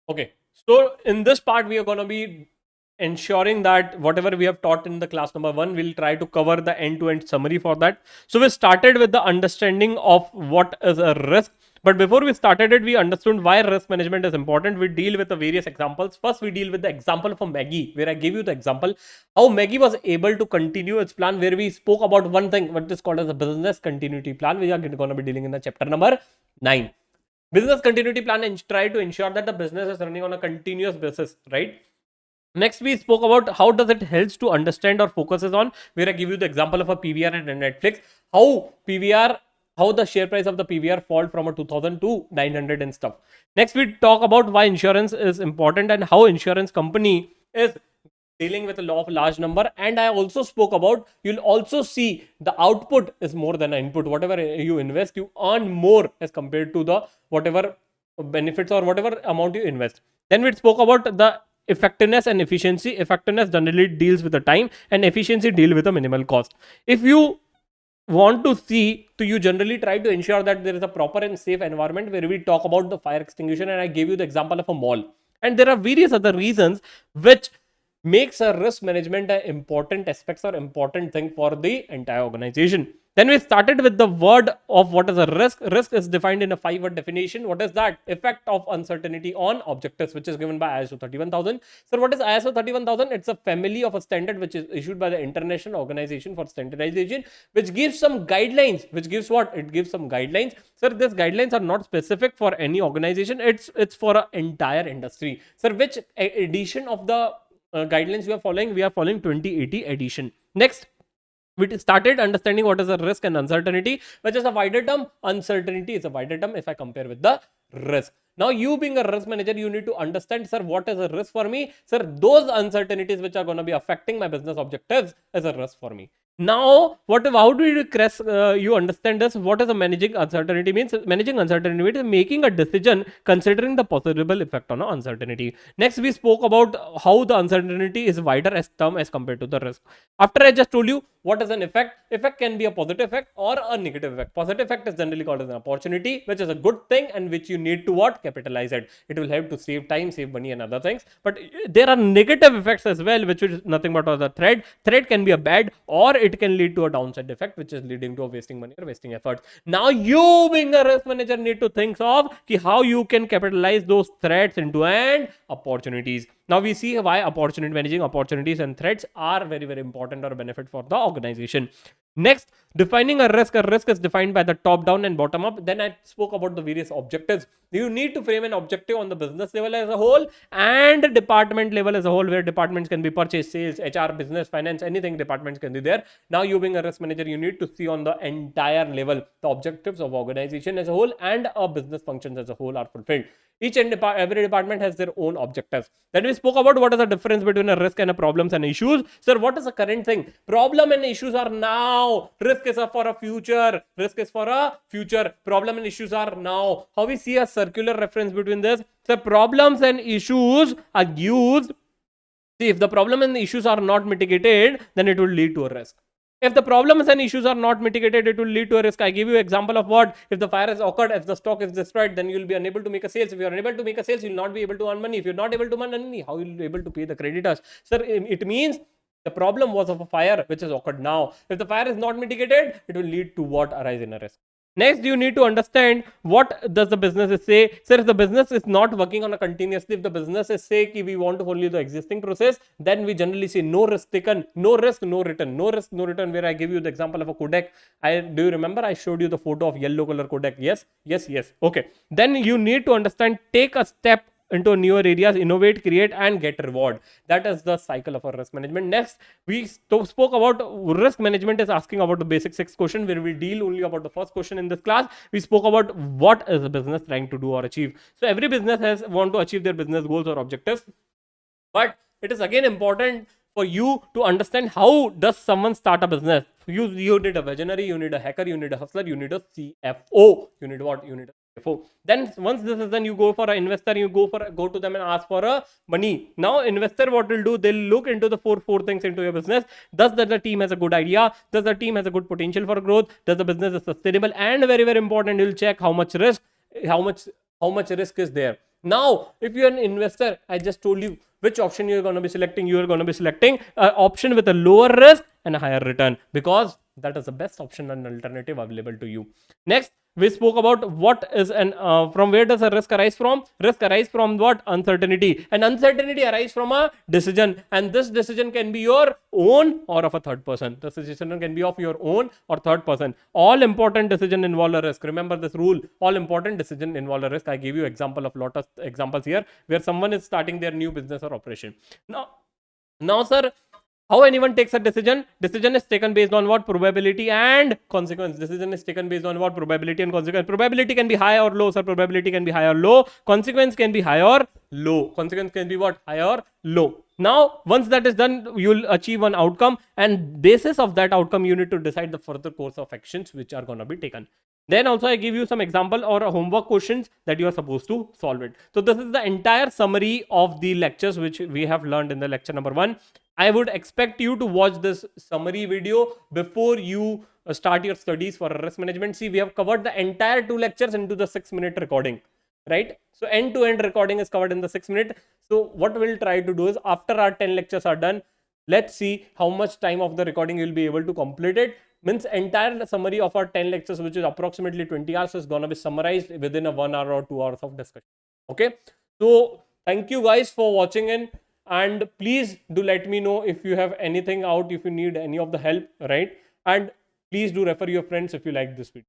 Okay, so in this part, we are going to be ensuring that whatever we have taught in the class number one, we'll try to cover the end-to-end summary for that. So we started with the understanding of what is a risk. But before we started it, we understood why risk management is important. We deal with the various examples. First, we deal with the example of Maggie, where I gave you the example how Maggie was able to continue its plan, where we spoke about one thing, what is called as a business continuity plan. We are going to be dealing in the chapter number 9. Business continuity plan and try to ensure that the business is running on a continuous basis, right? Next, we spoke about how does it helps to understand or focuses on, where I give you the example of a PVR and a Netflix, how PVR, how the share price of the PVR fall from a 2000 to 900 and stuff. Next, we talk about why insurance is important and how insurance company is dealing with a law of large number. And I also spoke about, you'll also see the output is more than an input. Whatever you invest, you earn more as compared to the whatever benefits or whatever amount you invest. Then we spoke about the effectiveness and efficiency. Effectiveness generally deals with the time and efficiency deal with the minimal cost. If you want to see, so you generally try to ensure that there is a proper and safe environment, where we talk about the fire extinguisher, and I gave you the example of a mall. And there are various other reasons which makes a risk management an important aspect or important thing for the entire organization. Then we started with the word of what is a risk. Risk is defined in a 5-word definition. What is that? Effect of uncertainty on objectives, which is given by ISO 31000. So what is ISO 31000? It's a family of a standard which is issued by the International Organization for Standardization, which gives some guidelines. Which gives what? It gives some guidelines. Sir, these guidelines are not specific for any organization. It's for an entire industry. Sir, which edition of the guidelines we are following? We are following 2080 edition. Next, we started understanding what is a risk and uncertainty, which is a wider term. Uncertainty is a wider term if I compare with the risk. Now, you being a risk manager, you need to understand, sir, what is a risk for me? Sir, those uncertainties which are going to be affecting my business objectives is a risk for me. Now, how do you understand this? What is a managing uncertainty means? Managing uncertainty means making a decision considering the possible effect on uncertainty. Next, we spoke about how the uncertainty is wider as term as compared to the risk. After I just told you what is an effect, effect can be a positive effect or a negative effect. Positive effect is generally called as an opportunity, which is a good thing and which you need to what? Capitalize it. It will help to save time, save money and other things. But there are negative effects as well, which is nothing but a threat. Threat can be a bad, or it can lead to a downside effect, which is leading to a wasting money or wasting effort. Now, you being a risk manager need to think of how you can capitalize those threats into an opportunities. Now we see why managing opportunities and threats are very, very important or benefit for the organization. Next, defining a risk. A risk is defined by the top down and bottom up. Then I spoke about the various objectives. You need to frame an objective on the business level as a whole and department level as a whole, where departments can be purchase, sales, HR, business, finance, anything departments can be there. Now, you being a risk manager, you need to see on the entire level the objectives of organization as a whole and a business functions as a whole are fulfilled. Each and every department has their own objectives. Then we spoke about what is the difference between a risk and a problems and issues. Sir, what is the current thing? Problem and issues are now. Risk is for a future. Risk is for a future. Problem and issues are now. How we see a circular reference between this? So problems and issues are used. See, if the problem and the issues are not mitigated, then it will lead to a risk. If the problems and issues are not mitigated, it will lead to a risk. I give you example of what? If the fire has occurred, if the stock is destroyed, then you will be unable to make a sales. If you are unable to make a sales, you will not be able to earn money. If you are not able to earn money, how will you be able to pay the creditors? Sir, it means the problem was of a fire which has occurred now. If the fire is not mitigated, it will lead to what? Arise in a risk. Next, you need to understand what does the business say. Sir, if the business is not working on a continuously, if the business is say we want to follow the existing process, then we generally say no risk taken, no risk, no return, no risk, no return. Where I give you the example of a Kodak. Do you remember I showed you the photo of yellow color Kodak? Yes, yes, yes. Okay. Then you need to understand, take a step into newer areas, innovate, create, and get reward. That is the cycle of our risk management. Next, we spoke about risk management is asking about the basic 6 question, where we deal only about the first question in this class. We spoke about what is a business trying to do or achieve. So every business has want to achieve their business goals or objectives, but it is again important for you to understand how does someone start a business. You need a visionary, you need a hacker, you need a hustler, you need a CFO. You need what? You need a CFO. Then once this is done, you go for an investor, you go to them and ask for a money. Now investor, what will do? They'll look into the four things into your business. Does the team has a good idea? Does the team has a good potential for growth? Does the business is sustainable? And very, very important, you'll check how much risk, how much risk is there. Now, if you're an investor, I just told you which option you're going to be selecting. You're going to be selecting an option with a lower risk and a higher return, because that is the best option and alternative available to you. Next, we spoke about what is an from where does a risk arise from. Risk arise from what? Uncertainty. And uncertainty arise from a decision, and this decision can be your own or of a third person. This decision can be of your own or third person. All important decision involve a risk. Remember this rule: all important decision involve a risk. I gave you example of lot of examples here where someone is starting their new business or operation. Now sir, how anyone takes a decision is taken based on what? Probability and consequence. Decision is taken based on what? Probability and consequence. Probability can be high or low, sir. Probability can be high or low. Consequence can be high or low. Consequence can be what? High or low. Now once that is done, you'll achieve one outcome, and basis of that outcome you need to decide the further course of actions which are going to be taken. Then also I give you some example or homework questions that you are supposed to solve it. So this is the entire summary of the lectures which we have learned in the lecture number 1. I would expect you to watch this summary video before you start your studies for risk management. See, we have covered the entire 2 lectures into the 6-minute recording, right? So end-to-end recording is covered in the 6 minute. So what we'll try to do is, after our 10 lectures are done, let's see how much time of the recording you'll be able to complete it. Means entire summary of our 10 lectures, which is approximately 20 hours, is gonna be summarized within a 1 hour or 2 hours of discussion. Okay, so thank you guys for watching in, and please do let me know if you have anything out, if you need any of the help, right? And please do refer your friends if you like this video.